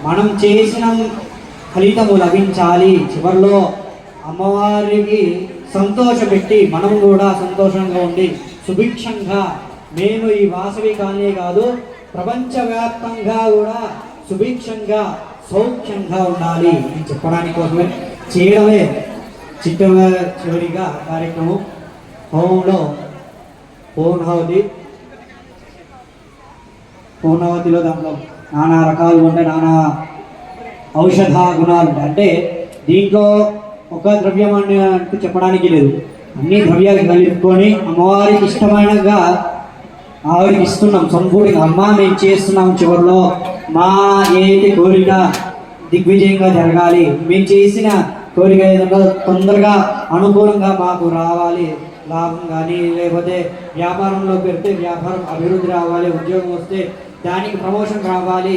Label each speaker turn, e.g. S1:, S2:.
S1: మనం చేసిన ఫలితము లభించాలి. చివరిలో అమ్మవారికి సంతోషపెట్టి మనం కూడా సంతోషంగా ఉండి సుభిక్షంగా మేము ఈ వాసవి కాలనీ కాదు ప్రపంచవ్యాప్తంగా కూడా సుభిక్షంగా సౌఖ్యంగా ఉండాలి అని చెప్పడానికి కోసమే చేయడమే చివరిగా కార్యక్రమం. హోమంలో పూర్ణావతిలో దాంట్లో నానా రకాలు ఉంటాయి, నానా ఔషధ గుణాలు ఉంటాయి. అంటే దీంట్లో ఒక ద్రవ్యం అంటూ చెప్పడానికి లేదు, అన్ని ద్రవ్యాలు కలుపుకొని అమ్మవారికి ఇష్టమైనగా ఆవిడకి ఇస్తున్నాం. సంపూర్ణంగా అమ్మ మేము చేస్తున్నాం, చివరిలో మా ఏది కోరిక దిగ్విజయంగా జరగాలి, మేము చేసిన కోరిక ఏదైనా తొందరగా అనుకూలంగా మాకు రావాలి, లాభం కానీ లేకపోతే వ్యాపారంలో పెడితే వ్యాపారం అభివృద్ధి రావాలి, ఉద్యోగం వస్తే దానికి ప్రమోషన్ రావాలి,